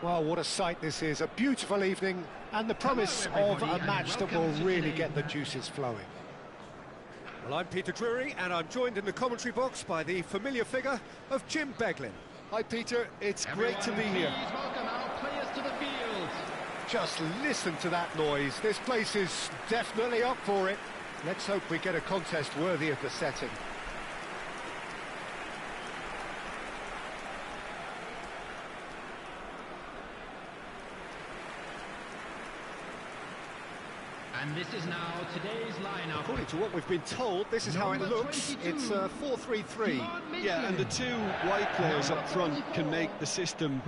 Well, what a sight this is. A beautiful evening and the promise of a match that will really get the juices flowing. Well, I'm Peter Drury and I'm joined in the commentary box by the familiar figure of Jim Beglin. Hi Peter, it's great to be here. Welcome our players to the field. Just listen to that noise. This place is definitely up for it. Let's hope we get a contest worthy of the setting. And this is now today's lineup. According to what we've been told, this is how it looks. It's 4-3-3. Yeah, and the two wide players up front can make the system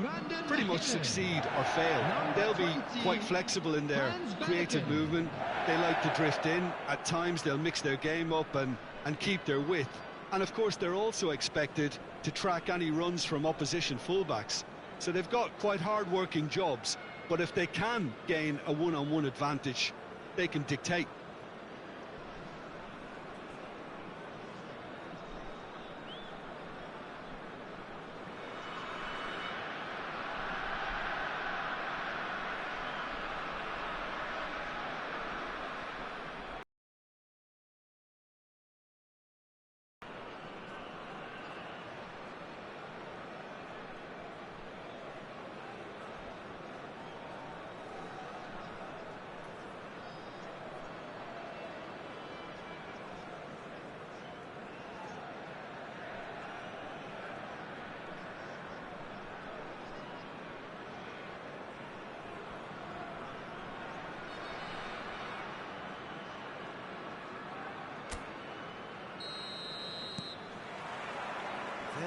pretty much succeed or fail. They'll be quite flexible in their creative movement. They like to drift in. At times they'll mix their game up and keep their width. And of course they're also expected to track any runs from opposition fullbacks. So they've got quite hard-working jobs, but if they can gain a one-on-one advantage, they can dictate.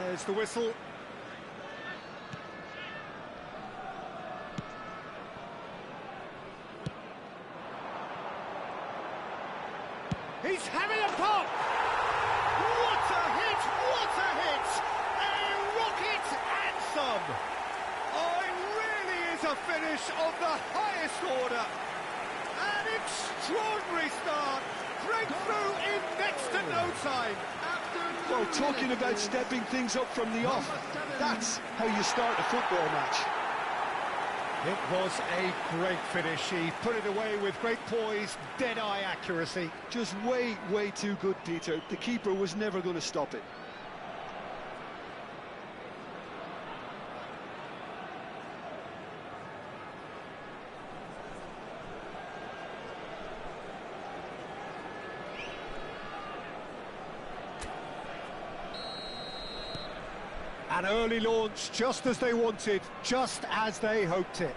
There's the whistle. He's having a pop! What a hit! What a hit! A rocket anthem! Oh, it really is a finish of the highest order. An extraordinary start. Breakthrough in next to no time. Well, talking about stepping things up from the off, that's how you start a football match. It was a great finish. He put it away with great poise, dead-eye accuracy. Just way too good, Peter. The keeper was never going to stop it. An early launch, just as they wanted, just as they hoped it.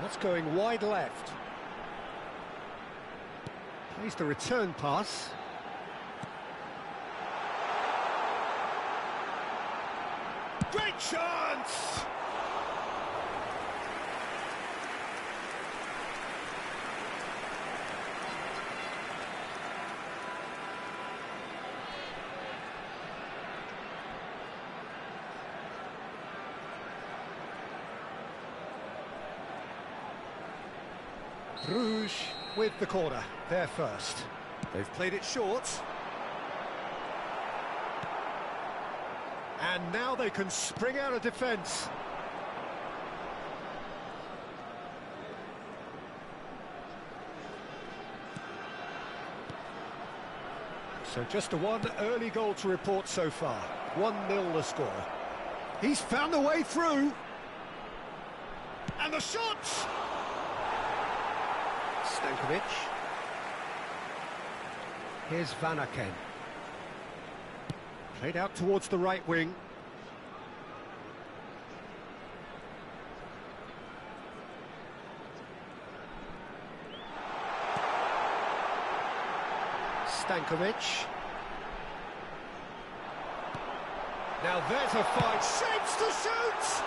What's going wide left? Plays the return pass. Great chance! Bruges with the corner, they're first. They've played it short. And now they can spring out of defence. So just a one early goal to report so far. 1-0 the score. He's found a way through. And the shot! Stankovic. Here's Van Aken. Played out towards the right wing. Stankovic. Now there's a fight. Shapes to shoot!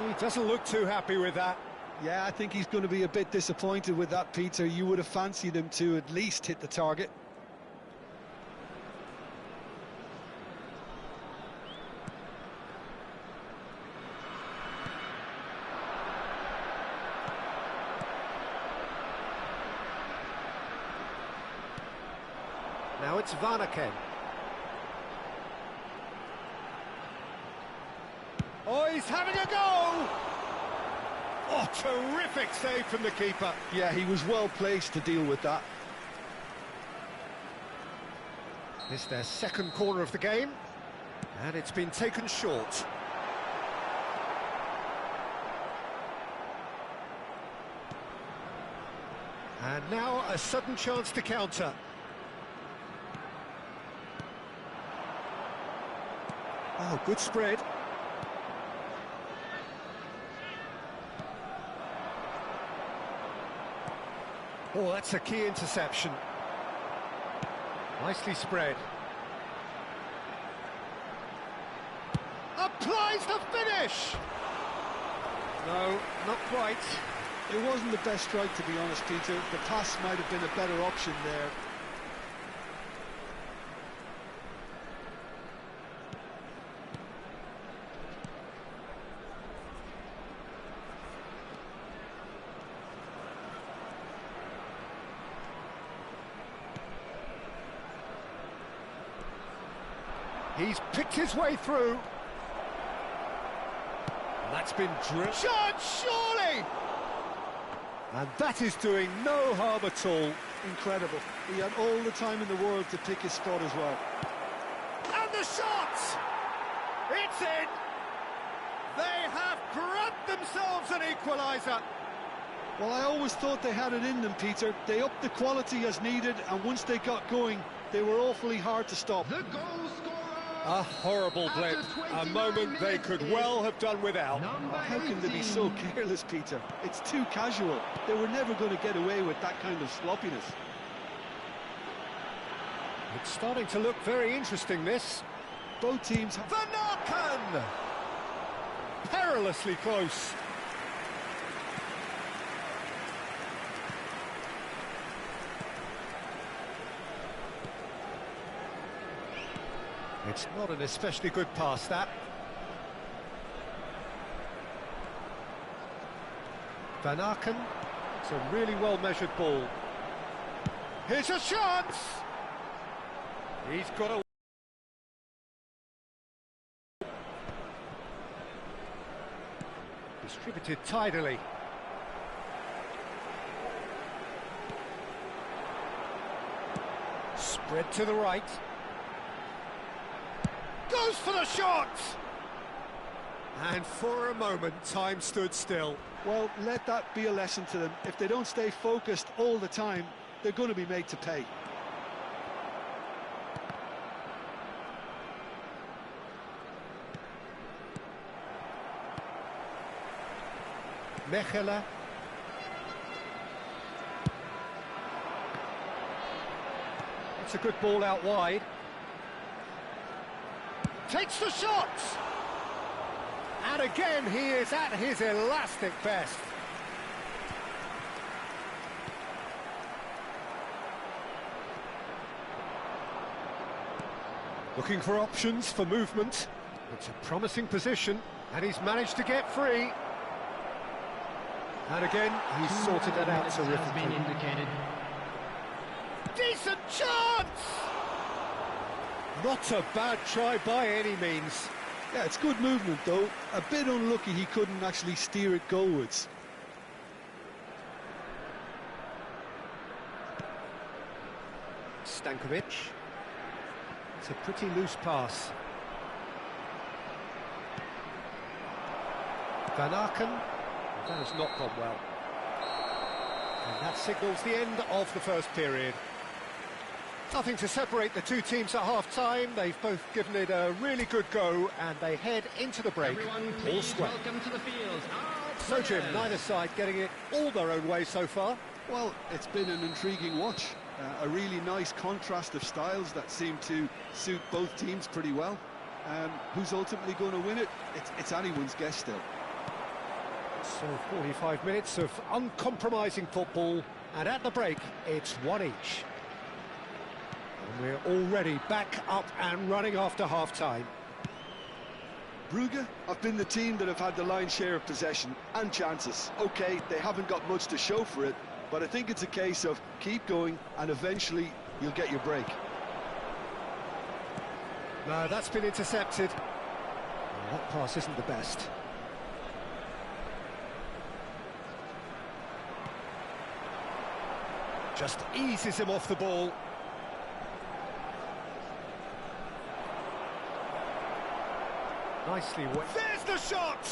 He doesn't look too happy with that. Yeah, I think he's going to be a bit disappointed with that, Peter. You would have fancied him to at least hit the target. Now it's Varnaken. Oh, he's having a go! Oh, terrific save from the keeper. Yeah, he was well placed to deal with that. It's their second corner of the game, and it's been taken short. And now a sudden chance to counter. Oh, good spread. Oh, that's a key interception. Nicely spread. Applies the finish! No, not quite. It wasn't the best strike, to be honest, Peter. The pass might have been a better option there. He's picked his way through. And that's been drilled. Shot, surely! And that is doing no harm at all. Incredible. He had all the time in the world to pick his spot as well. And the shot! It's in! They have grabbed themselves an equaliser. Well, I always thought they had it in them, Peter. They upped the quality as needed, and once they got going, they were awfully hard to stop. The goal scorer! A horrible blip, a moment they could well have done without. How can they be so careless, Peter? It's too casual. They were never going to get away with that kind of sloppiness. It's starting to look very interesting, this. Both teams have... Varnaken! Perilously close. It's not an especially good pass, that. Varnaken, it's a really well-measured ball. Here's a chance! He's got a... Distributed tidily. Spread to the right. Goes for the shot! And for a moment, time stood still. Well, let that be a lesson to them. If they don't stay focused all the time, they're going to be made to pay. Mechelen. It's a good ball out wide. Takes the shot! And again, he is at his elastic best. Looking for options for movement. It's a promising position, and he's managed to get free. And again, he's sorted that out terrifically. Decent chance! Not a bad try by any means. Yeah, it's good movement, though. A bit unlucky he couldn't actually steer it goalwards. Stankovic. It's a pretty loose pass. Varnaken. That has not gone well. And that signals the end of the first period. Nothing to separate the two teams at half-time. They've both given it a really good go, and they head into the break. Everyone, all please square. welcome to the field. So, Jim, neither side getting it all their own way so far. Well, it's been an intriguing watch. A really nice contrast of styles that seem to suit both teams pretty well. Who's ultimately going to win it? It's anyone's guess still. So 45 minutes of uncompromising football, and at the break, it's one each. And we're already back up and running after half-time. Brugge have been the team that have had the lion's share of possession and chances. OK, they haven't got much to show for it, but I think it's a case of keep going and eventually you'll get your break. No, that's been intercepted. Well, that pass isn't the best. Just eases him off the ball. Nicely away. There's the shot!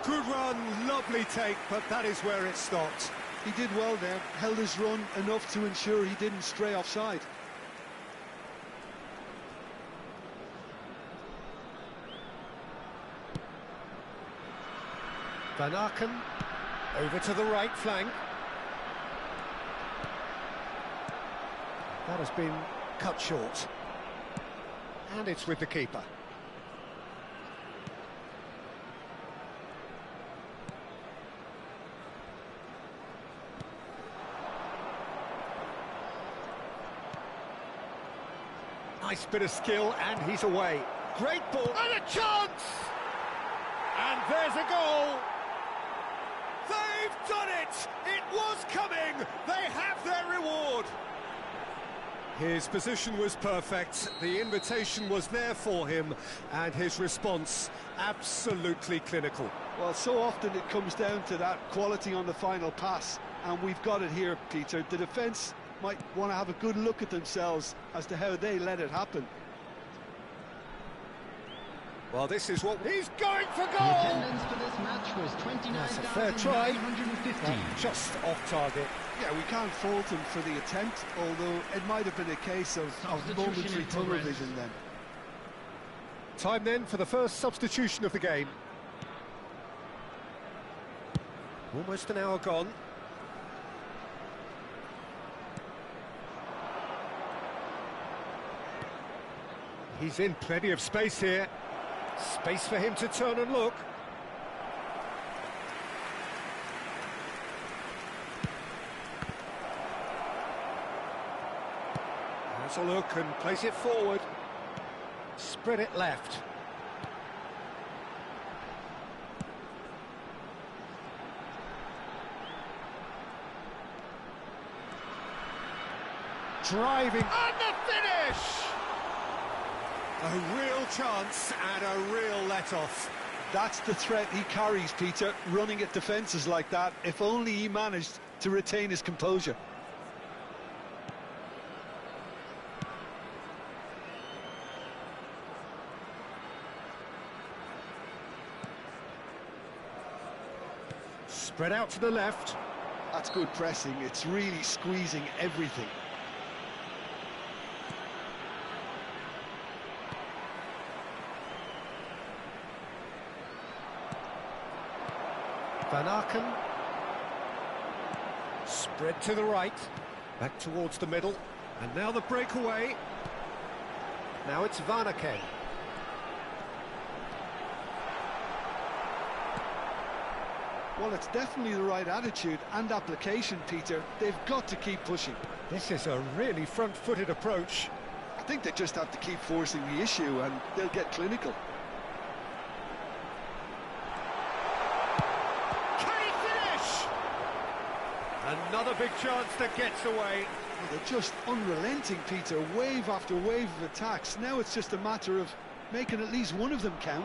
Good run, lovely take, but that is where it stopped. He did well there, held his run enough to ensure he didn't stray offside. Van Aken, over to the right flank. That has been cut short. And it's with the keeper. Nice bit of skill, and he's away. Great ball, and a chance! And there's a goal! They've done it! It was coming! They have their reward! His position was perfect, the invitation was there for him, and his response absolutely clinical. Well, so often it comes down to that quality on the final pass, and we've got it here, Peter. The defence might want to have a good look at themselves as to how they let it happen. Well, this is what... He's going for The goal! attendance for this match was That's a fair try. 29,950. Just off target. Yeah, we can't fault him for the attempt, although it might have been a case of momentary tunnel vision then. Time then for the first substitution of the game. Almost an hour gone. He's in plenty of space here. Space for him to turn and look. Has a look and plays it forward. Spread it left. Driving. And the finish! A real chance and a real let-off. That's the threat he carries, Peter, running at defences like that. If only he managed to retain his composure. Spread out to the left. That's good pressing. It's really squeezing everything. Van Aken. Spread to the right. Back towards the middle. And now the breakaway. Now it's Van Aken. Well, it's definitely the right attitude and application, Peter. They've got to keep pushing. This is a really front-footed approach. I think they just have to keep forcing the issue and they'll get clinical. Another big chance that gets away. They're just unrelenting, Peter. Wave after wave of attacks. Now it's just a matter of making at least one of them count.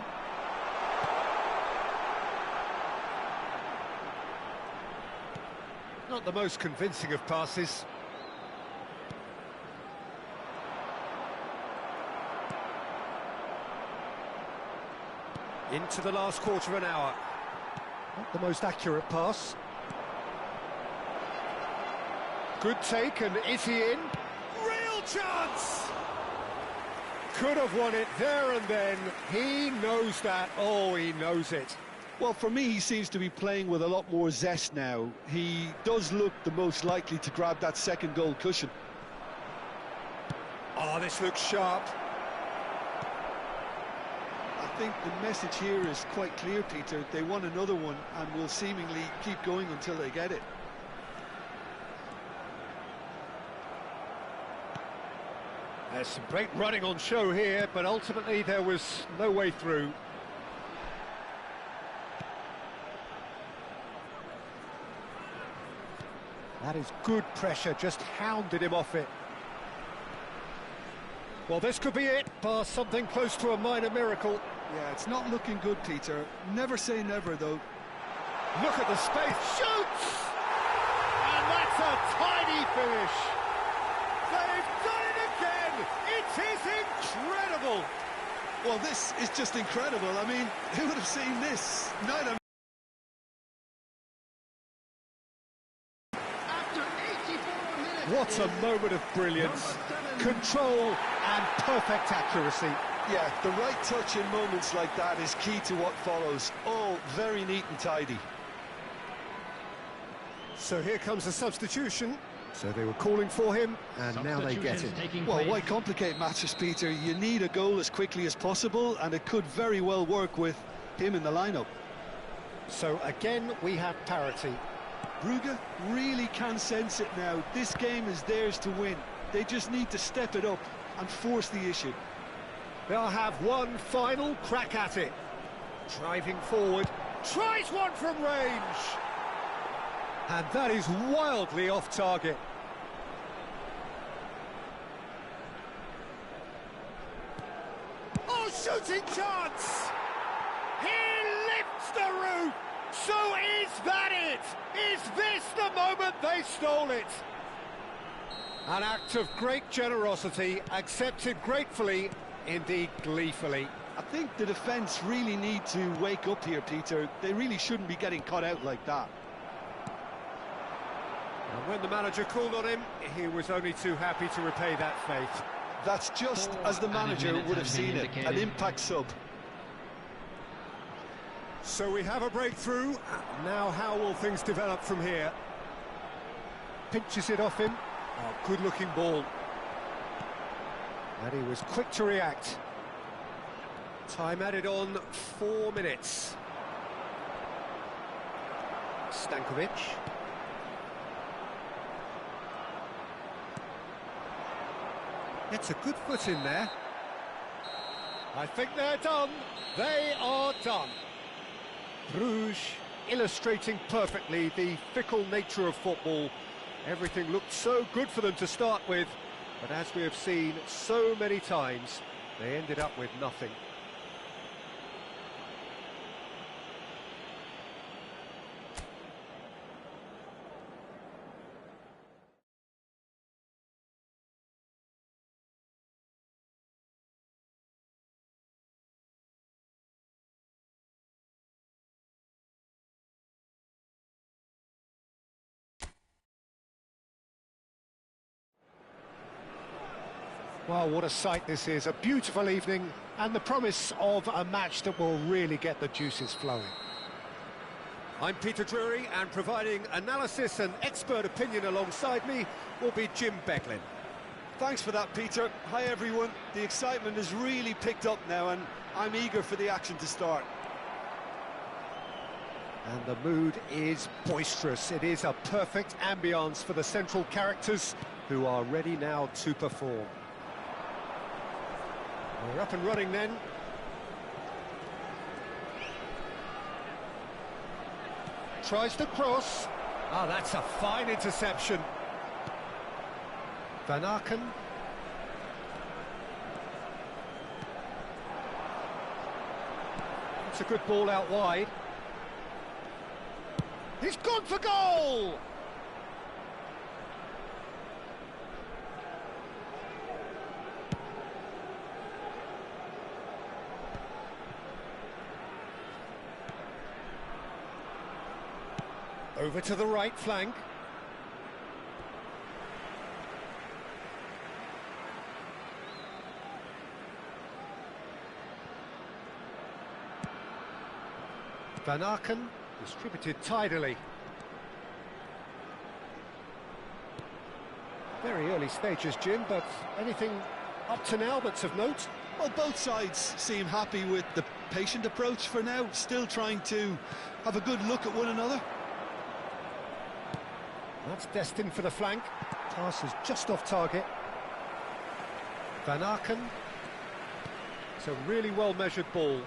Not the most convincing of passes. Into the last quarter of an hour. Not the most accurate pass. Good take, and is he in? Real chance! Could have won it there and then. He knows that. Oh, he knows it. Well, for me, he seems to be playing with a lot more zest now. He does look the most likely to grab that second goal cushion. Oh, this looks sharp. I think the message here is quite clear, Peter. They want another one and will seemingly keep going until they get it. There's some great running on show here, but ultimately there was no way through. That is good pressure, just hounded him off it. Well, this could be it, bar something close to a minor miracle. Yeah, it's not looking good, Peter. Never say never, though. Look at the space, shoots! And that's a tidy finish. They've done it again! It is incredible! Well, this is just incredible. I mean, who would have seen this? Neither. After 84 minutes. What a moment of brilliance. Control and perfect accuracy. Yeah, the right touch in moments like that is key to what follows. All very neat and tidy. So here comes the substitution. So they were calling for him, and now they get it. Well, why complicate matters, Peter? You need a goal as quickly as possible, and it could very well work with him in the lineup. So again, we have parity. Brugge really can sense it now. This game is theirs to win. They just need to step it up and force the issue. They'll have one final crack at it. Driving forward, tries one from range. And that is wildly off target. Oh, shooting chance! He lifts the roof! So is that it? Is this the moment they stole it? An act of great generosity, accepted gratefully, indeed gleefully. I think the defence really need to wake up here, Peter. They really shouldn't be getting caught out like that. And when the manager called on him, he was only too happy to repay that faith. That's just as the manager would have seen it, an impact sub. So we have a breakthrough. Now how will things develop from here? Pinches it off him. Oh, good-looking ball. And he was quick to react. Time added on 4 minutes. Stankovic. Gets a good foot in there. I think they're done. They are done. Bruges illustrating perfectly the fickle nature of football. Everything looked so good for them to start with, but as we have seen so many times, they ended up with nothing. Well, what a sight this is. A beautiful evening and the promise of a match that will really get the juices flowing. I'm Peter Drury, and providing analysis and expert opinion alongside me will be Jim Becklin. Thanks for that, Peter. Hi, everyone. The excitement has really picked up now, and I'm eager for the action to start. And the mood is boisterous. It is a perfect ambience for the central characters who are ready now to perform. We're up and running then. Tries to cross. Ah, that's a fine interception. Van Aken. It's a good ball out wide. He's gone for goal! Over to the right flank. Van Aken distributed tidily. Very early stages, Jim, but anything up to now that's of note? Well, both sides seem happy with the patient approach for now, still trying to have a good look at one another. That's destined for the flank. Pass is just off target. Van Aken. It's a really well-measured ball.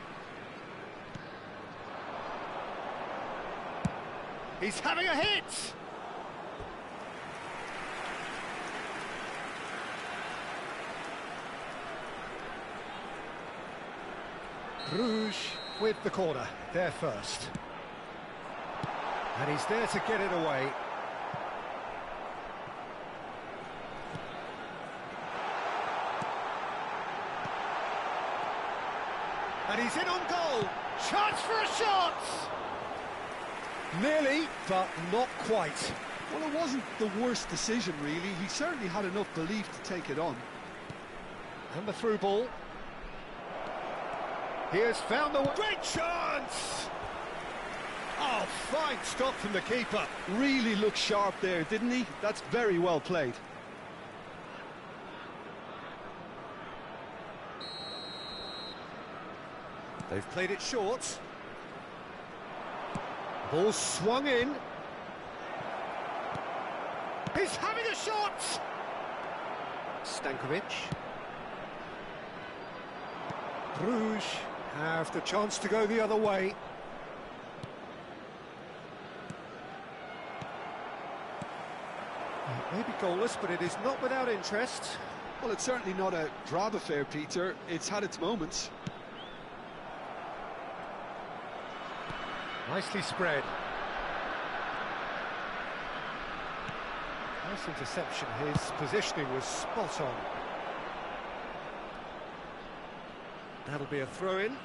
He's having a hit! Bruges with the corner, there first. And he's there to get it away. And he's in on goal. Chance for a shot! Nearly, but not quite. Well, it wasn't the worst decision, really. He certainly had enough belief to take it on. And the through ball. He has found the great chance! Oh, fine stop from the keeper. Really looked sharp there, didn't he? That's very well played. They've played it short. Ball swung in. He's having a shot! Stankovic. Bruges have the chance to go the other way. It may be goalless, but it is not without interest. Well, it's certainly not a drab affair, Peter. It's had its moments. Nicely spread. Nice interception. His positioning was spot on. That'll be a throw-in.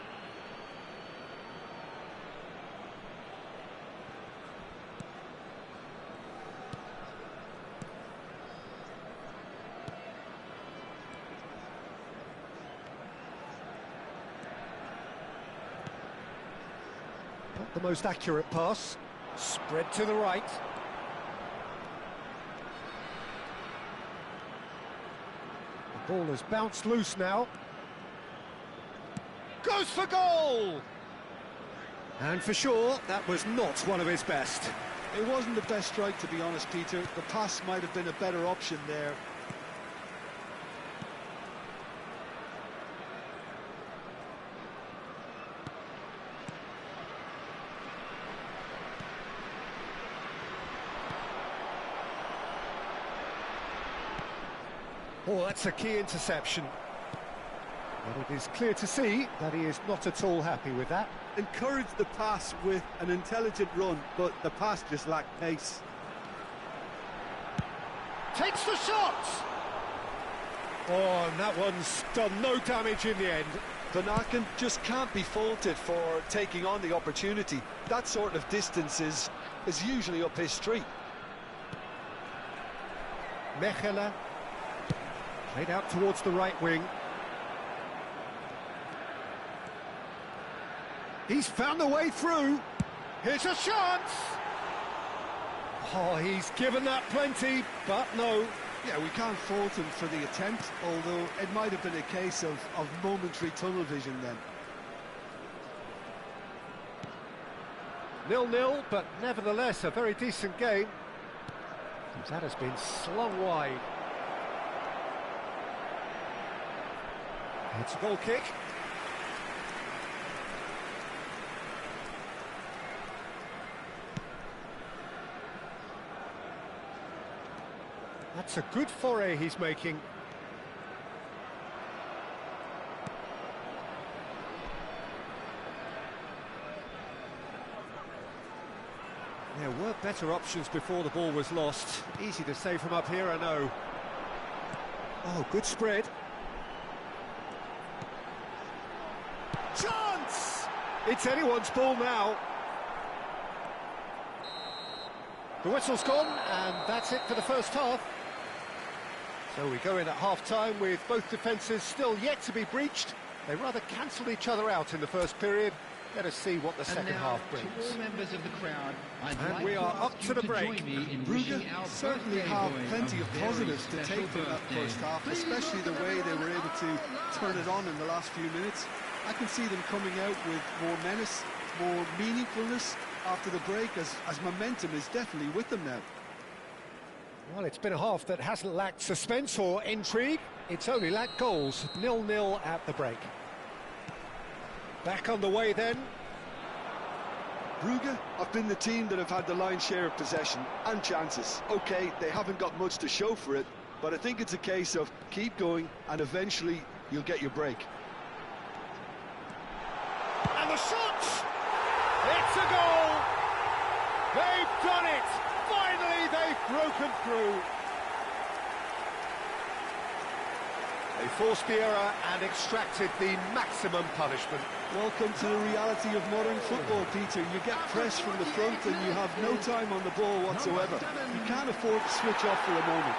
Not the most accurate pass. Spread to the right. The ball has bounced loose now. Goes for goal! And for sure, that was not one of his best. It wasn't the best strike, to be honest, Peter. The pass might have been a better option there. Oh, that's a key interception. But it is clear to see that he is not at all happy with that. Encouraged the pass with an intelligent run, but the pass just lacked pace. Takes the shot! Oh, and that one's done no damage in the end. Van Aken just can't be faulted for taking on the opportunity. That sort of distance is usually up his street. Mechelen. Played out towards the right wing. He's found the way through. Here's a chance! Oh, he's given that plenty, but no. Yeah, we can't fault him for the attempt, although it might have been a case of momentary tunnel vision then. 0-0, but nevertheless a very decent game. That has been slung wide. It's a goal kick. That's a good foray he's making. There were better options before the ball was lost. Easy to say from up here, I know. Oh, good spread. Chance! It's anyone's ball now. The whistle's gone, and that's it for the first half. So we go in at half-time with both defences still yet to be breached. They rather cancelled each other out in the first period, Let us see what the second half brings. To all members of the crowd, And we are up to the break. Brugge certainly have plenty of positives to take from that first half, especially the way they were able to turn it on in the last few minutes. I can see them coming out with more menace, more meaningfulness after the break, as momentum is definitely with them now. Well, it's been a half that hasn't lacked suspense or intrigue. It's only lacked goals. 0-0 at the break. Back on the way then. Brugge have been the team that have had the lion's share of possession and chances. OK, they haven't got much to show for it, but I think it's a case of keep going and eventually you'll get your break. And the shot! It's a goal! They've done it! Finally, they've broken through. They forced the error and extracted the maximum punishment. Welcome to the reality of modern football, Peter. You get pressed from the front and you have no time on the ball whatsoever. You can't afford to switch off for a moment.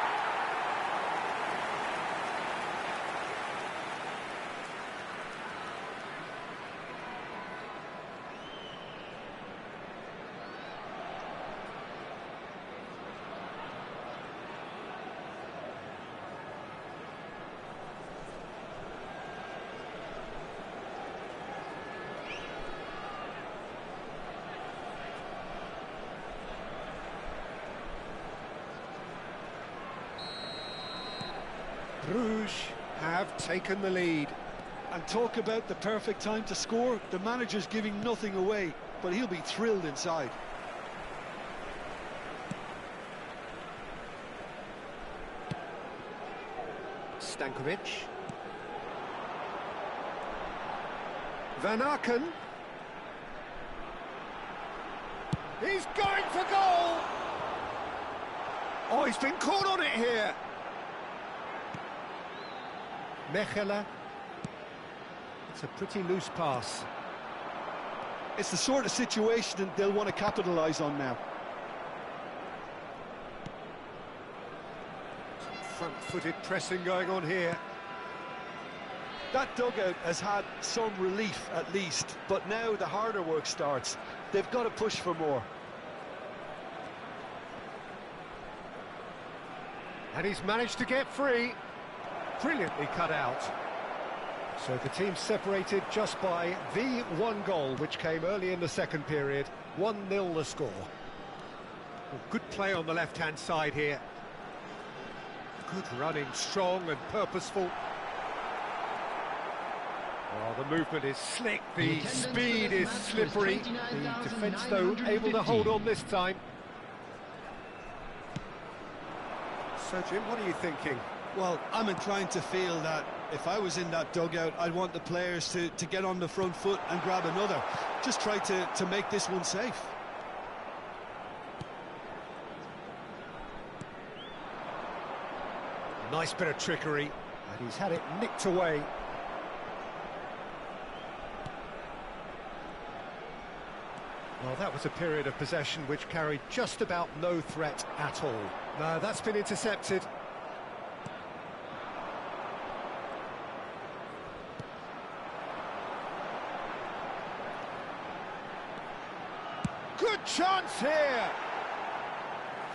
Bruges have taken the lead. And talk about the perfect time to score. The manager's giving nothing away, but he'll be thrilled inside. Stankovic. Van Aken. He's going for goal! Oh, he's been caught on it here. Mechelen. It's a pretty loose pass. It's the sort of situation that they'll want to capitalise on now. Front-footed pressing going on here. That dugout has had some relief at least, but now the harder work starts. They've got to push for more. And he's managed to get free. Brilliantly cut out. So the team separated just by the one goal, which came early in the second period. 1-0 the score. Well, good play on the left-hand side here. Good running, strong and purposeful. Well, the movement is slick, the speed is slippery. The defence, though, able to hold on this time. So, Jim, what are you thinking? Well, I'm inclined to feel that if I was in that dugout, I'd want the players to get on the front foot and grab another. Just try to make this one safe. Nice bit of trickery, and he's had it nicked away. Well, that was a period of possession which carried just about no threat at all. No, that's been intercepted. Good chance here!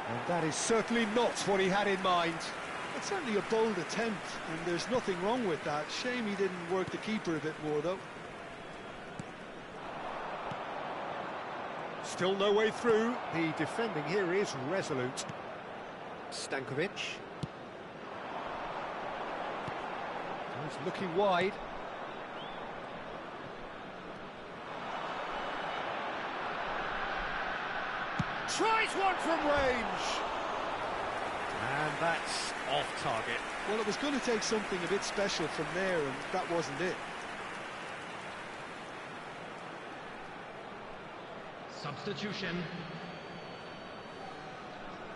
And that is certainly not what he had in mind. It's certainly a bold attempt, and there's nothing wrong with that. Shame he didn't work the keeper a bit more, though. Still no way through. The defending here is resolute. Stankovic. He's looking wide. Tries one from range. And that's off target. Well, it was going to take something a bit special from there, and that wasn't it. Substitution.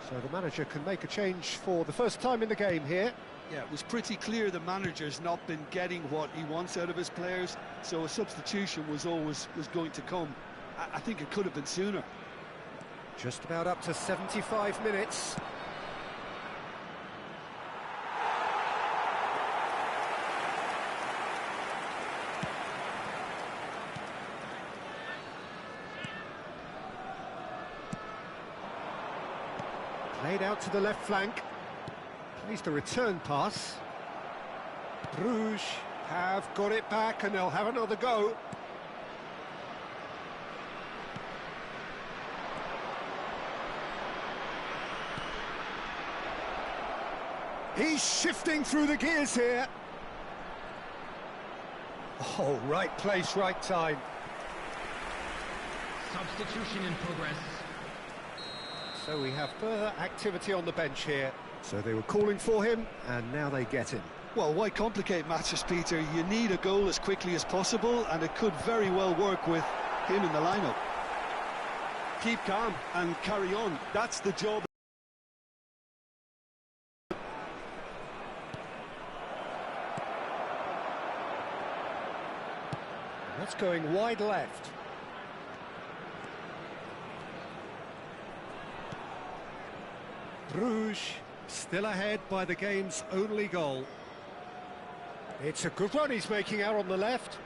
So the manager can make a change for the first time in the game here. Yeah, it was pretty clear the manager's not been getting what he wants out of his players, so a substitution was going to come. I think it could have been sooner. Just about up to 75 minutes. Played out to the left flank. Plays the return pass. Bruges have got it back and they'll have another go. He's shifting through the gears here. Oh, right place, right time. Substitution in progress. So we have further activity on the bench here. So they were calling for him, and now they get him. Well, why complicate matters, Peter? You need a goal as quickly as possible, and it could very well work with him in the lineup. Keep calm and carry on. That's the job. That's going wide left. Bruges still ahead by the game's only goal. It's a good run he's making out on the left.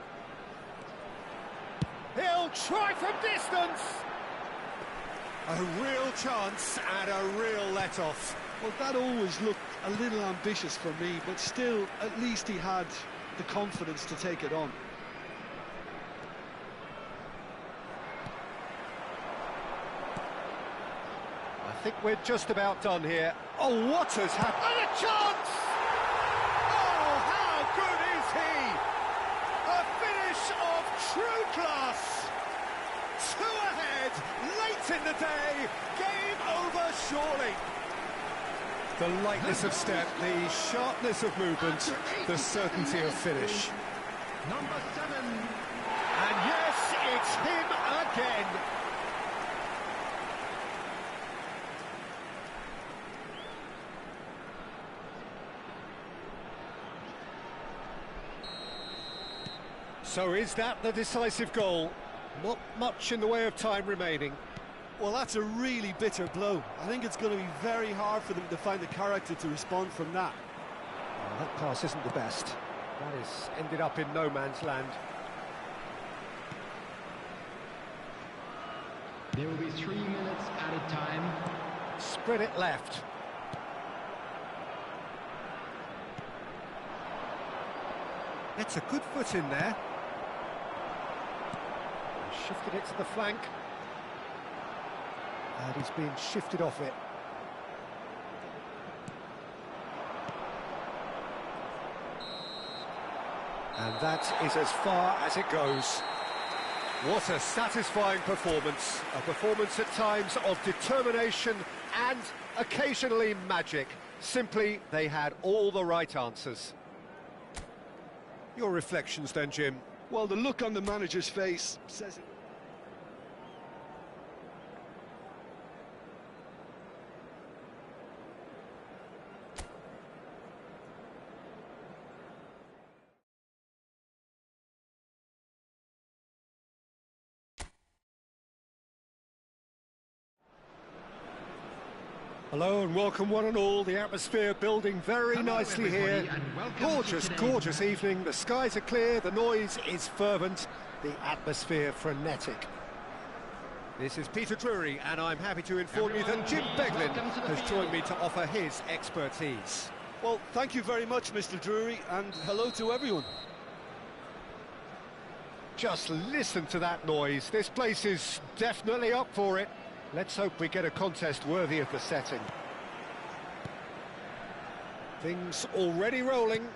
He'll try from distance. A real chance and a real let-off. Well, that always looked a little ambitious for me, but still, at least he had the confidence to take it on. I think we're just about done here. Oh, what has happened? And a chance! Oh, how good is he? A finish of true class. 2 ahead, late in the day, game over surely. The lightness of step, the sharpness of movement, the certainty of finish. Number 7. And yes, it's him again. So is that the decisive goal? Not much in the way of time remaining. Well, that's a really bitter blow. I think it's going to be very hard for them to find the character to respond from that. Oh, that pass isn't the best. That has ended up in no man's land. There will be 3 minutes added time. Spread it left. It's a good foot in there. Shifted it to the flank. And he's being shifted off it. And that is as far as it goes. What a satisfying performance. A performance at times of determination and occasionally magic. Simply, they had all the right answers. Your reflections then, Jim? Well, the look on the manager's face says it. Hello and welcome one and all. The atmosphere building very nicely here. Gorgeous, gorgeous evening. The skies are clear, the noise is fervent, the atmosphere frenetic. This is Peter Drury and I'm happy to inform you that Jim Beglin has joined me to offer his expertise. Well, thank you very much, Mr. Drury, and hello to everyone. Just listen to that noise. This place is definitely up for it. Let's hope we get a contest worthy of the setting. Things already rolling.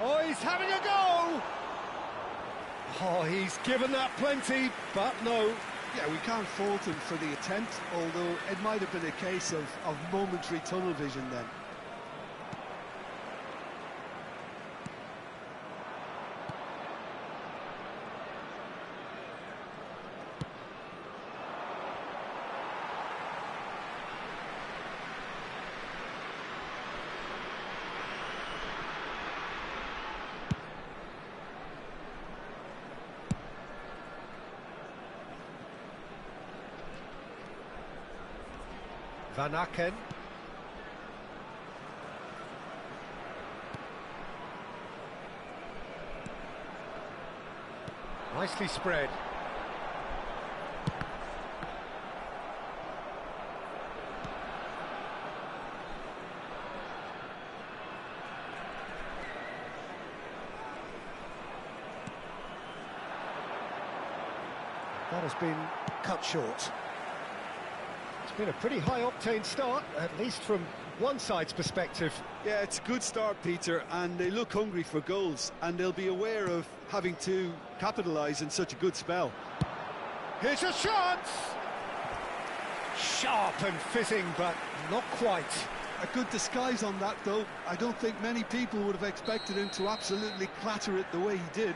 Oh, he's having a go! Oh, he's given that plenty, but no. Yeah, we can't fault him for the attempt, although it might have been a case of momentary tunnel vision then. Van Aken. Nicely spread. That has been cut short. It's been a pretty high-octane start, at least from one side's perspective. Yeah, it's a good start, Peter, and they look hungry for goals, and they'll be aware of having to capitalise in such a good spell. Here's a chance! Sharp and fizzing, but not quite. A good disguise on that, though. I don't think many people would have expected him to absolutely clatter it the way he did.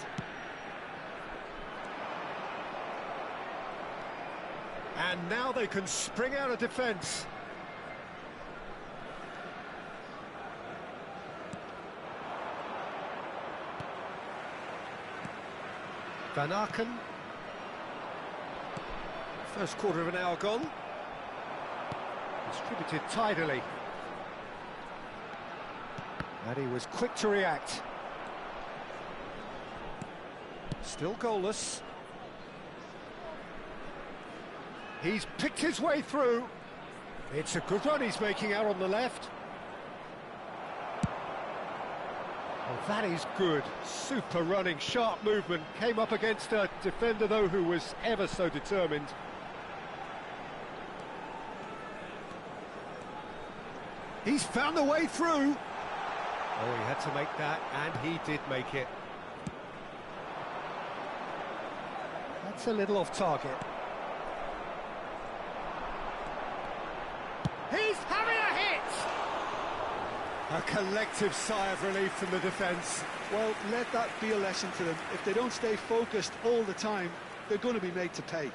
And now they can spring out of defence. Van Aken. First quarter of an hour gone. Distributed tidily. And he was quick to react. Still goalless. He's picked his way through. It's a good run he's making out on the left. Oh, that is good. Super running, sharp movement. Came up against a defender, though, who was ever so determined. He's found the way through. Oh, he had to make that, and he did make it. That's a little off target. He's having a hit! A collective sigh of relief from the defence. Well, let that be a lesson to them. If they don't stay focused all the time, they're going to be made to pay.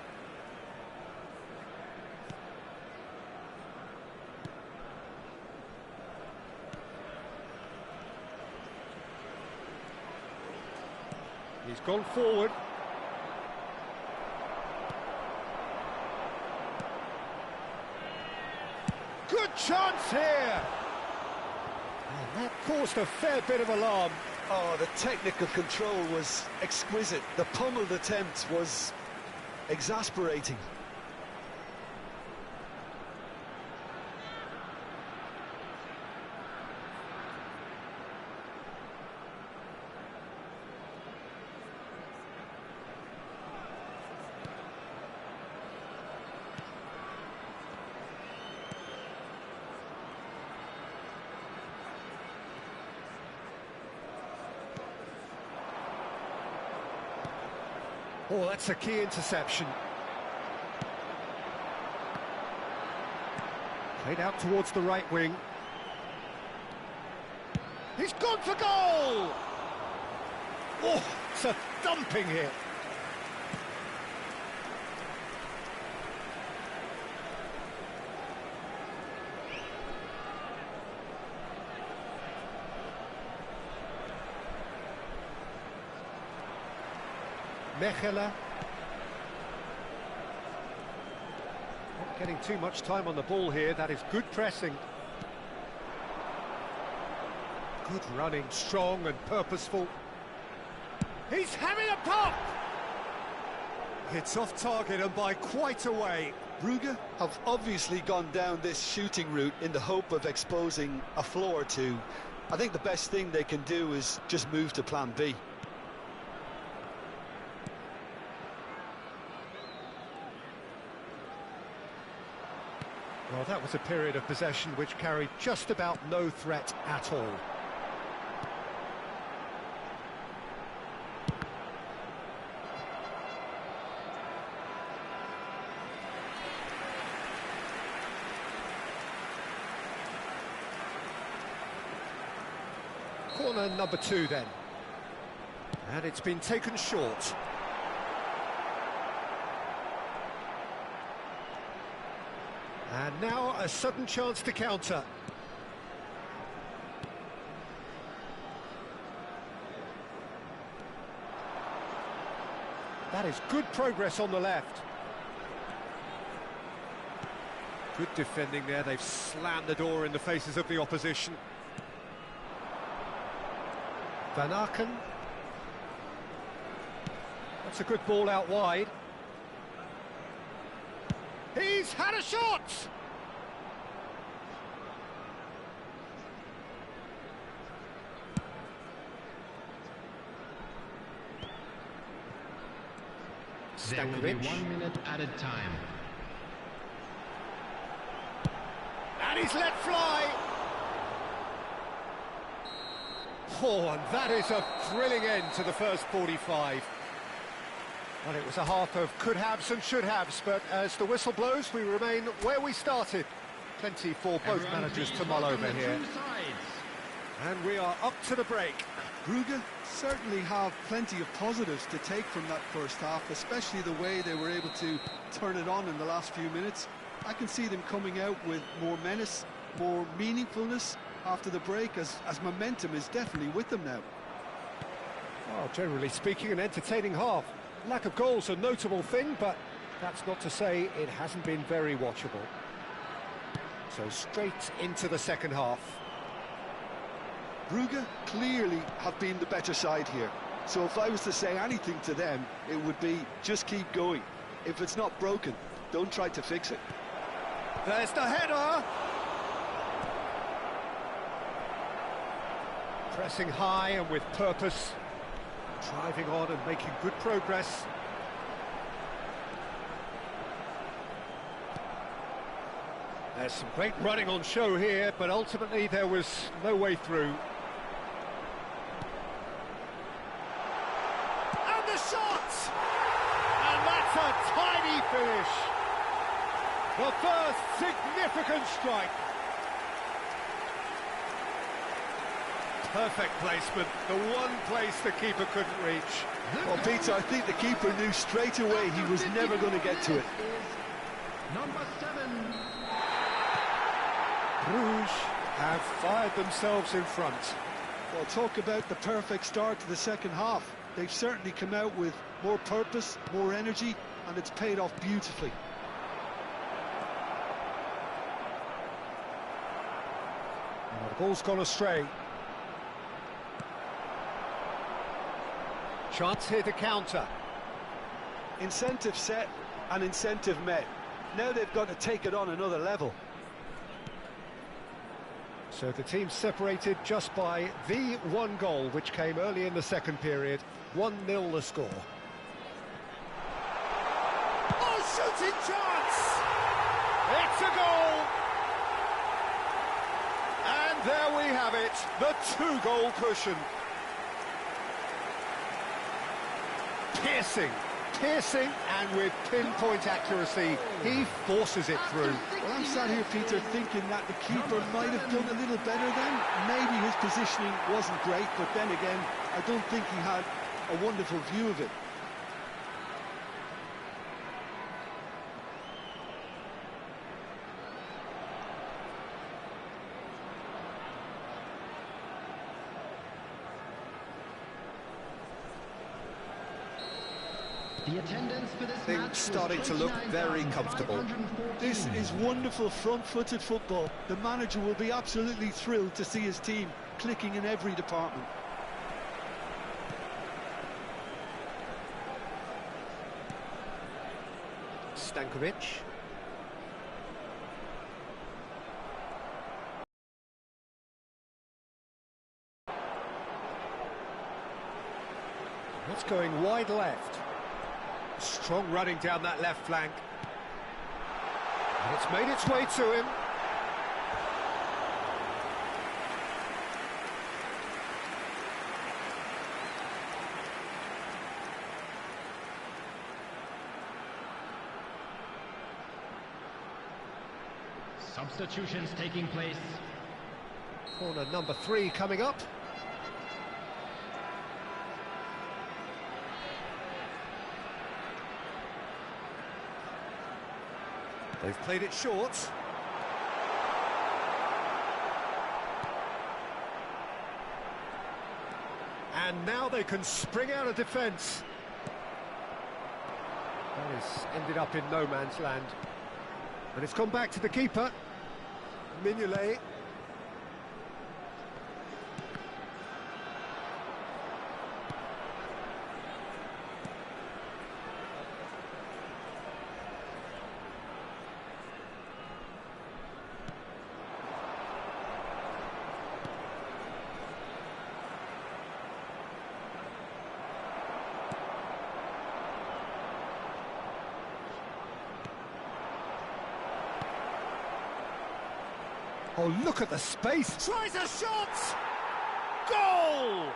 He's gone forward. Good chance here! And that caused a fair bit of alarm. Oh, the technical control was exquisite. The pummeled attempt was exasperating. Oh, that's a key interception. Played out towards the right wing. He's gone for goal! Oh, it's a thumping hit. Mechela. Not getting too much time on the ball here. That is good pressing. Good running, strong and purposeful. He's having a pop! It's off target and by quite a way. Brugge have obviously gone down this shooting route in the hope of exposing a flaw or two. I think the best thing they can do is just move to plan B. Well, that was a period of possession which carried just about no threat at all. Corner number 2 then. And it's been taken short. And now a sudden chance to counter. That is good progress on the left. Good defending there. They've slammed the door in the faces of the opposition. Van Aken. That's a good ball out wide. He's had a shot! There will be 1 minute added time. And he's let fly! Oh, and that is a thrilling end to the first 45. Well, it was a half of could-haves and should-haves, but as the whistle blows, we remain where we started. Plenty for both managers to mull over here. And we are up to the break. Brugge certainly have plenty of positives to take from that first half, especially the way they were able to turn it on in the last few minutes. I can see them coming out with more menace, more meaningfulness after the break, as momentum is definitely with them now. Well, generally speaking, an entertaining half. Lack of goals a notable thing, but that's not to say it hasn't been very watchable. So straight into the second half. Brugge clearly have been the better side here. So if I was to say anything to them, it would be just keep going. If it's not broken, don't try to fix it. There's the header! Pressing high and with purpose. Driving on and making good progress. There's some great running on show here, but ultimately there was no way through. And the shot! And that's a tiny finish. The first significant strike. Perfect placement, the one place the keeper couldn't reach. Well, Peter, I think the keeper knew straight away he was never going to get to it. Number 7. Bruges have fired themselves in front. Well, talk about the perfect start to the second half. They've certainly come out with more purpose, more energy, and it's paid off beautifully. Well, the ball's gone astray. Chance here to counter. Incentive set and incentive met. Now they've got to take it on another level. So the team's separated just by the one goal, which came early in the second period. 1-0 the score. Oh, shooting chance! It's a goal! And there we have it, the two-goal cushion. Piercing, and with pinpoint accuracy, he forces it through. Well, I'm sat here, Peter, thinking that the keeper might have done a little better then. Maybe his positioning wasn't great, but then again, I don't think he had a wonderful view of it. The attendance for this Things match starting to look very comfortable. This is wonderful front-footed football. The manager will be absolutely thrilled to see his team clicking in every department. Stankovic. That's going wide left. Strong running down that left flank. And it's made its way to him. Substitutions taking place. Corner number 3 coming up. They've played it short. And now they can spring out of defence. That has ended up in no man's land. And it's gone back to the keeper. Mignolet. Oh, look at the space. Tries a shot! Goal!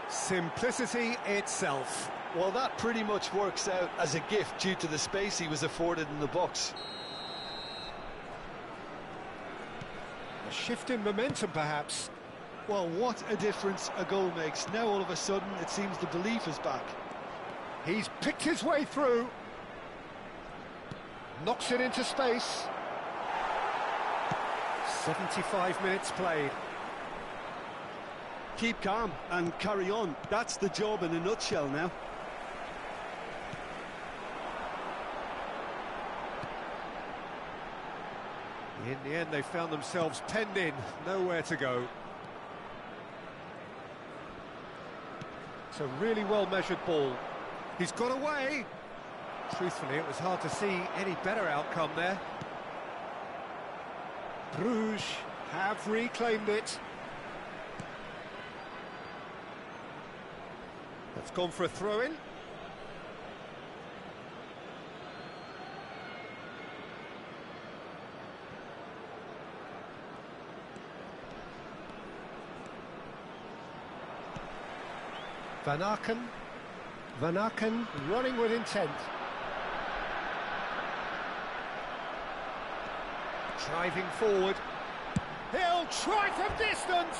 Simplicity itself. Well, that pretty much works out as a gift due to the space he was afforded in the box. A shift in momentum, perhaps. Well, what a difference a goal makes. Now, all of a sudden, it seems the belief is back. He's picked his way through. Knocks it into space. 75 minutes played. Keep calm and carry on. That's the job in a nutshell now. In the end, they found themselves penned in, nowhere to go. It's a really well-measured ball. He's got away. Truthfully, it was hard to see any better outcome there. Bruges have reclaimed it. That's gone for a throw-in. Van Aken running with intent. Driving forward. He'll try from distance!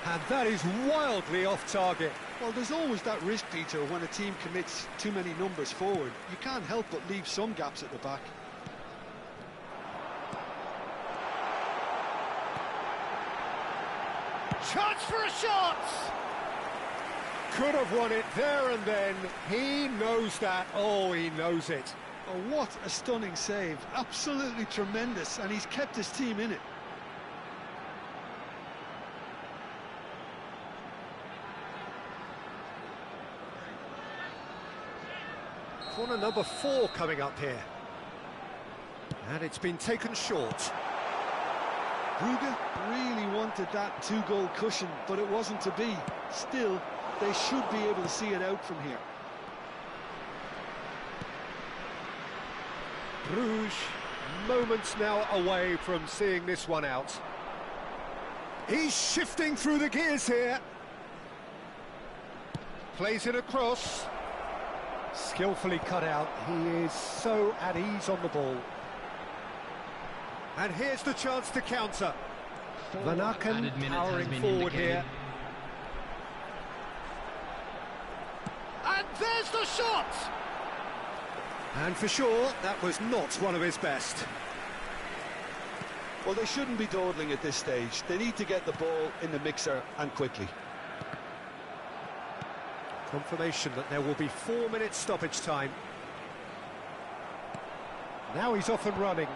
And that is wildly off target. Well, there's always that risk, Peter, when a team commits too many numbers forward. You can't help but leave some gaps at the back. Chance for a shot! Could have won it there and then. He knows that. Oh, he knows it. Oh, what a stunning save. Absolutely tremendous, and he's kept his team in it. Corner number 4 coming up here. And it's been taken short. Brugge really wanted that 2-goal cushion, but it wasn't to be. Still, they should be able to see it out from here. Bruges, moments now away from seeing this one out. He's shifting through the gears here. Plays it across. Skillfully cut out. He is so at ease on the ball. And here's the chance to counter. Van Aken powering forward here. And there's the shot! And for sure, that was not one of his best. Well, they shouldn't be dawdling at this stage. They need to get the ball in the mixer, and quickly. Confirmation that there will be 4 minutes stoppage time. Now he's off and running.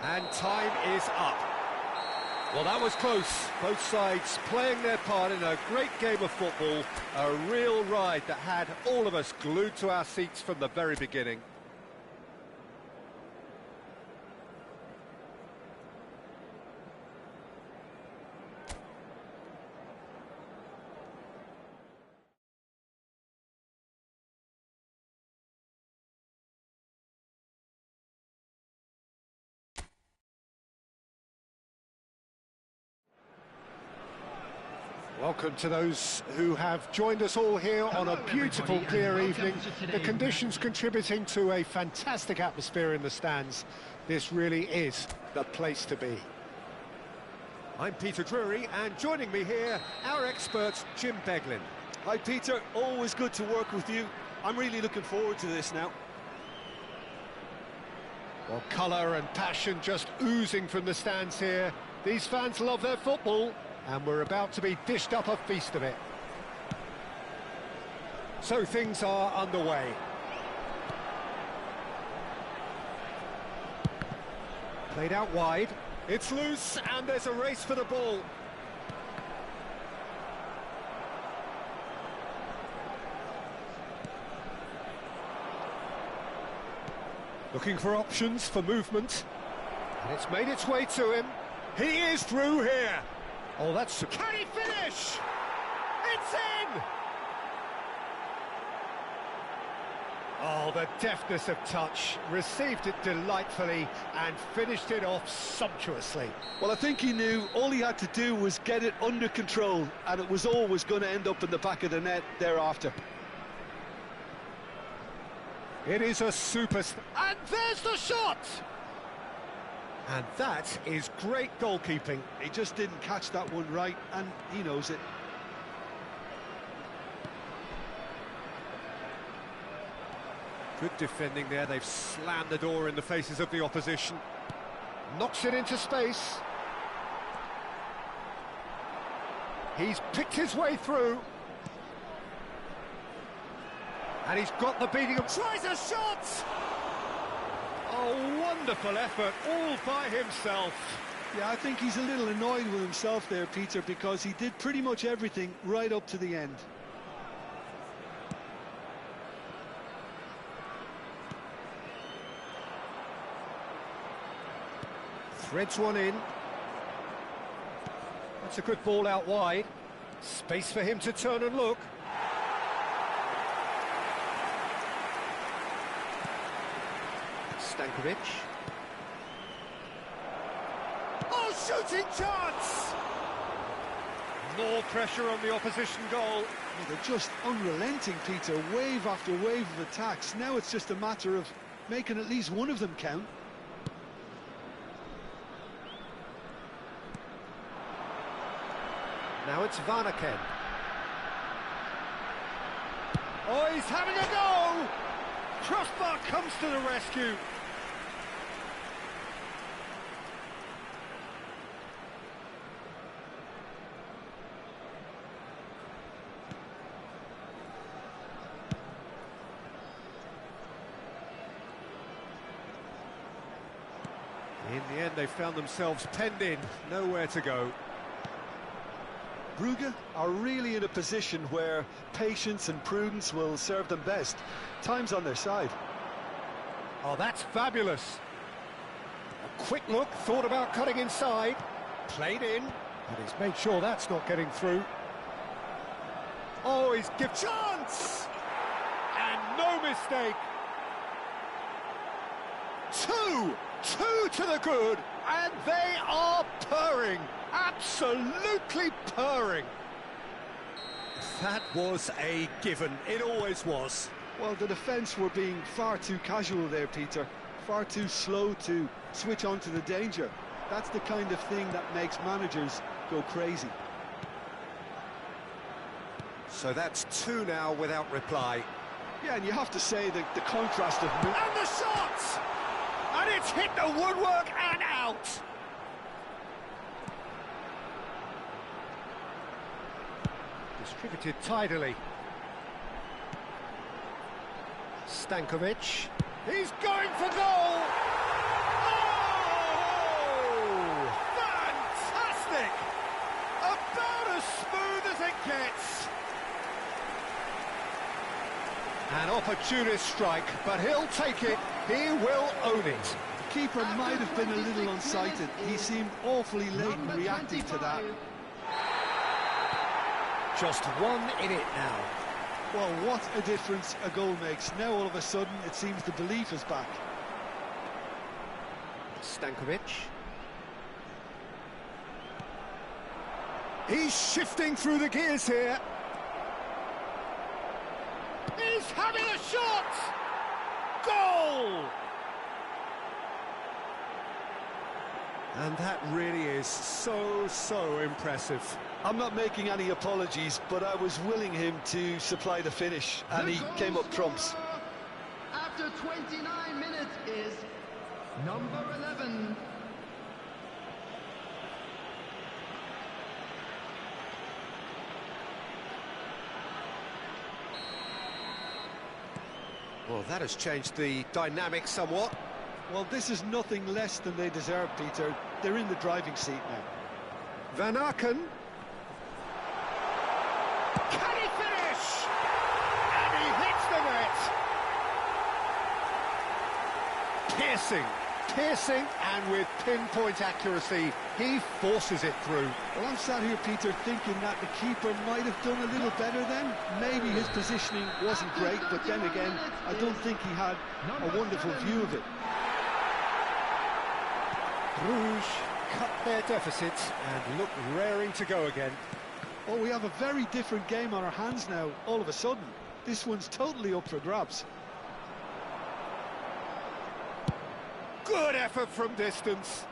And time is up. Well, that was close. Both sides playing their part in a great game of football. A real ride that had all of us glued to our seats from the very beginning. Welcome to those who have joined us all here on a beautiful, clear evening. The conditions contributing to a fantastic atmosphere in the stands. This really is the place to be. I'm Peter Drury, and joining me here, our expert, Jim Beglin. Hi, Peter. Always good to work with you. I'm really looking forward to this now. Well, colour and passion just oozing from the stands here. These fans love their football. And we're about to be dished up a feast of it. So things are underway. Played out wide. It's loose, and there's a race for the ball. Looking for options for movement. And it's made its way to him. He is through here. Oh, that's... Can he finish? It's in! Oh, the deftness of touch. Received it delightfully and finished it off sumptuously. Well, I think he knew all he had to do was get it under control, and it was always going to end up in the back of the net thereafter. It is a super... And there's the shot! And that is great goalkeeping. He just didn't catch that one right, and he knows it. Good defending there. They've slammed the door in the faces of the opposition. Knocks it into space. He's picked his way through. And he's got the beating of... Tries a shot! Oh, wonderful effort, all by himself. Yeah, I think he's a little annoyed with himself there, Peter, because he did pretty much everything right up to the end. Threads one in. That's a good ball out wide. Space for him to turn and look. Stankovic. Oh, shooting chance! More pressure on the opposition goal. Well, they're just unrelenting, Peter. Wave after wave of attacks. Now it's just a matter of making at least one of them count. Now it's Varnaken. Oh, he's having a go! Crossbar comes to the rescue. In the end, they found themselves penned in, nowhere to go. Brugge are really in a position where patience and prudence will serve them best. Time's on their side. Oh, that's fabulous. A quick look, thought about cutting inside. Played in, but he's made sure that's not getting through. Oh, he's give chance! And no mistake. Two to the good, and they are purring. Absolutely purring. That was a given. It always was. Well, the defence were being far too casual there, Peter. Far too slow to switch on to the danger. That's the kind of thing that makes managers go crazy. So that's two now without reply. Yeah, and you have to say that the contrast of... And the shot! And it's hit the woodwork and out! Distributed tidily. Stankovic. He's going for goal! Oh! Fantastic! About as smooth as it gets. An opportunist strike, but he'll take it. He will own it. The keeper might have been a little unsighted. He seemed awfully late in reacting to that. Just one in it now. Well, what a difference a goal makes. Now all of a sudden it seems the belief is back. Stankovic. He's shifting through the gears here. He's having a shot! Goal! And that really is so impressive. I'm not making any apologies, but I was willing him to supply the finish, and he came up trumps. After 29 minutes is number 11. Well, that has changed the dynamic somewhat. Well, this is nothing less than they deserve, Peter. They're in the driving seat now. Van Aken. Can he finish? And he hits the net. Piercing. Piercing and with pinpoint accuracy, he forces it through. Well, I'm sat here, Peter, thinking that the keeper might have done a little better then. Maybe his positioning wasn't great, but then again, I don't think he had a wonderful view of it. Bruges cut their deficit and look raring to go again. Oh, we have a very different game on our hands now, all of a sudden. This one's totally up for grabs. Good effort from distance.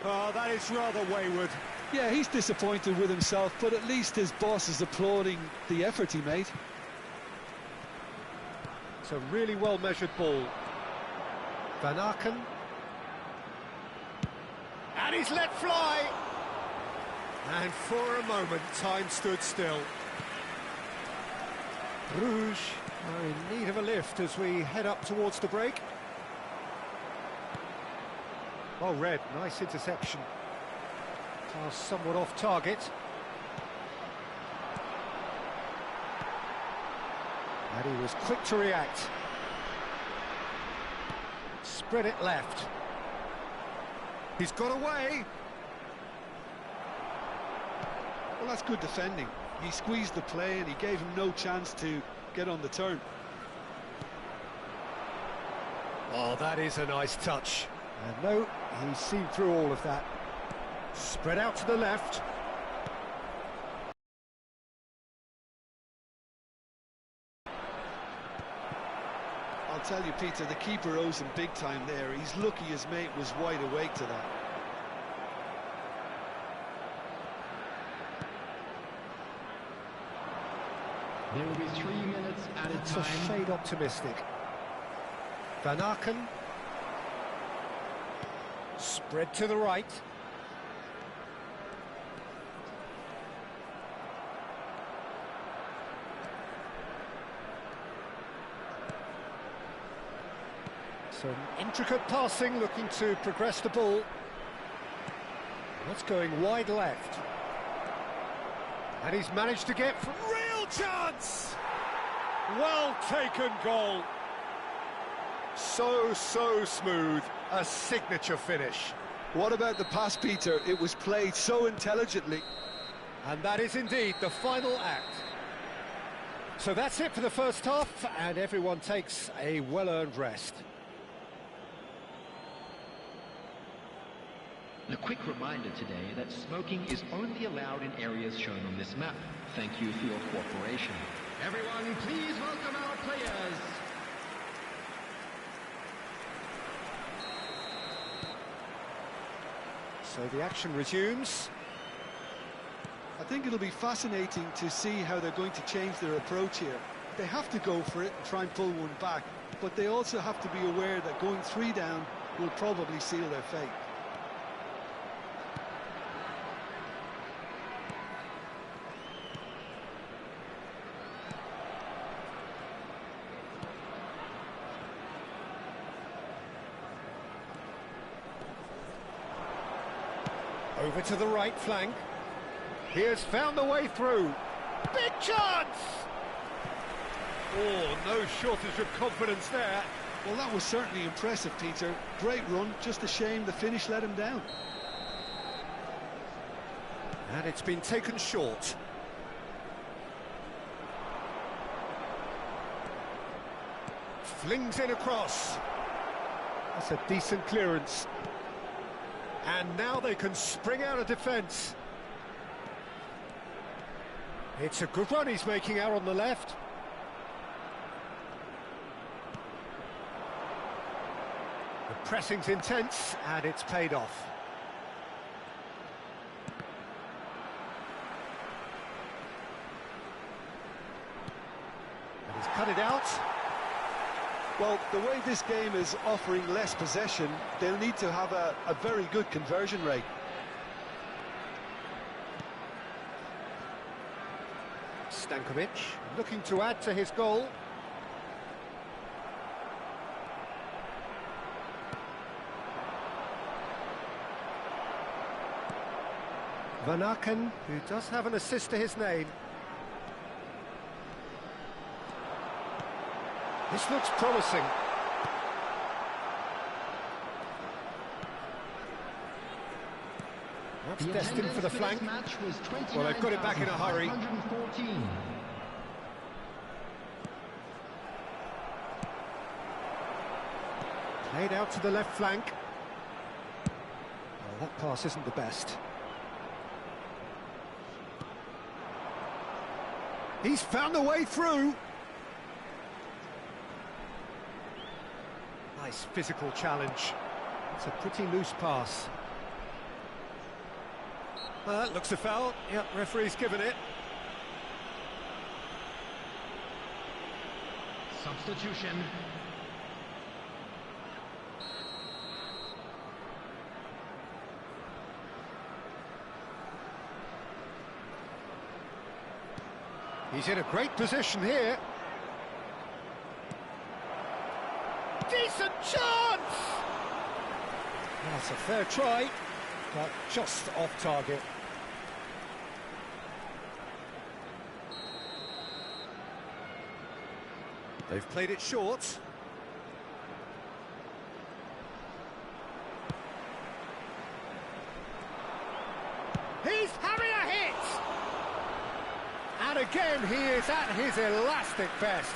Oh, that is rather wayward. Yeah, he's disappointed with himself, but at least his boss is applauding the effort he made. It's a really well-measured ball. Van Aken. And he's let fly. And for a moment, time stood still. Bruges are in need of a lift as we head up towards the break. Oh, Red, nice interception. Pass somewhat off target. And he was quick to react. Spread it left. He's got away. Well, that's good defending. He squeezed the play and he gave him no chance to get on the turn. Oh, that is a nice touch. And no, he's seen through all of that. Spread out to the left. I'll tell you, Peter, the keeper owes him big time there. He's lucky his mate was wide awake to that. There will be 3 minutes at a It's time. a shade optimistic. Van Aken. Spread to the right. Some intricate passing, looking to progress the ball. That's going wide left. And he's managed to get from real chance! Well taken goal. So smooth, a signature finish. What about the pass, Peter? It was played so intelligently. And that is indeed the final act. So that's it for the first half, and everyone takes a well-earned rest. A quick reminder today that smoking is only allowed in areas shown on this map. Thank you for your cooperation. Everyone, please welcome our players. So the action resumes. I think it'll be fascinating to see how they're going to change their approach here. They have to go for it and try and pull one back, but they also have to be aware that going 3 down will probably seal their fate. Over to the right flank. He has found the way through. Big chance! Oh, no shortage of confidence there. Well, that was certainly impressive, Peter. Great run, just a shame the finish let him down. And it's been taken short. Flings it across. That's a decent clearance. And now they can spring out of defence. It's a good run he's making out on the left. The pressing's intense, and it's paid off. And he's cut it out. Well, the way this game is offering less possession, they'll need to have a very good conversion rate. Stankovic looking to add to his goal. Van Aken, who does have an assist to his name. This looks promising. Perhaps The destined for the attendance flank. this match was Well, they've got it back in a hurry. 29,514. Played out to the left flank. Well, that pass isn't the best. He's found a way through. Nice physical challenge. It's a pretty loose pass. That looks a foul. Yep, referee's given it. Substitution. He's in a great position here. Decent chance! That's a fair try, but just off target. They've played it short. He's having a hit! And again, he is at his elastic best.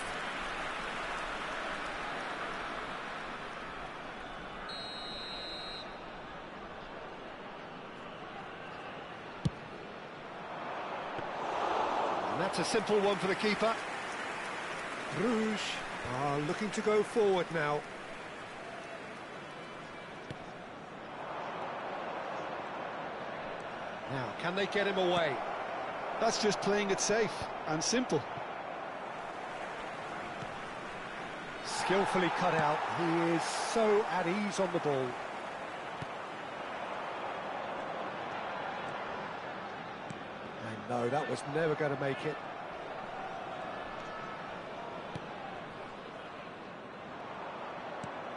And that's a simple one for the keeper. Bruges are looking to go forward now. Now, can they get him away? That's just playing it safe and simple. Skillfully cut out. He is so at ease on the ball. And no, that was never going to make it.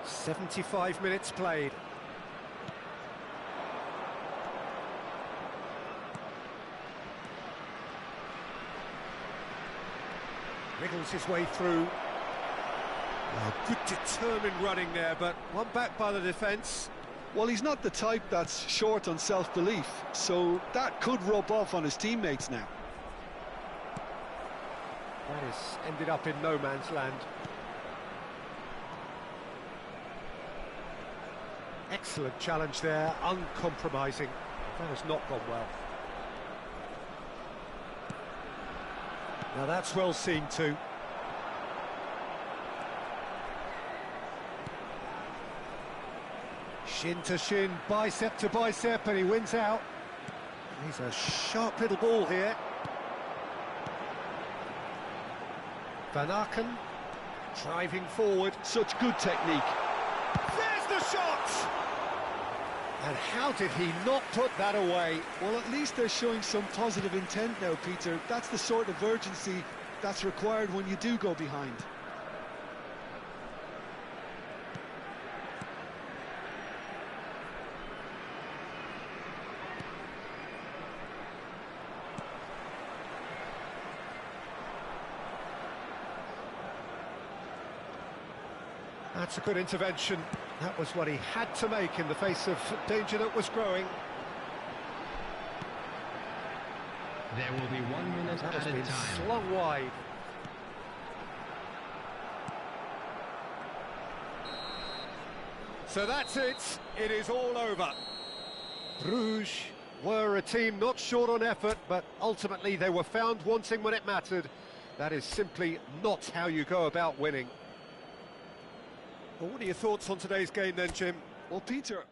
"75 minutes played. Wriggles his way through. Oh, good determined running there, but one back by the defence. Well, he's not the type that's short on self-belief, so that could rub off on his teammates now. That has ended up in no man's land. Excellent challenge there, uncompromising. That has not gone well. Now that's well seen too. Shin to shin, bicep to bicep, and he wins out. He's a sharp little ball here. Van Aken driving forward. Such good technique. There's the shot! And how did he not put that away? Well, at least they're showing some positive intent now, Peter. That's the sort of urgency that's required when you do go behind. That's a good intervention. That was what he had to make in the face of danger that was growing. There will be 1 minute That has at a been time. slung wide. So that's it. It is all over. Bruges were a team not short on effort, but ultimately they were found wanting when it mattered. That is simply not how you go about winning. Well, what are your thoughts on today's game then, Jim? Well, Peter,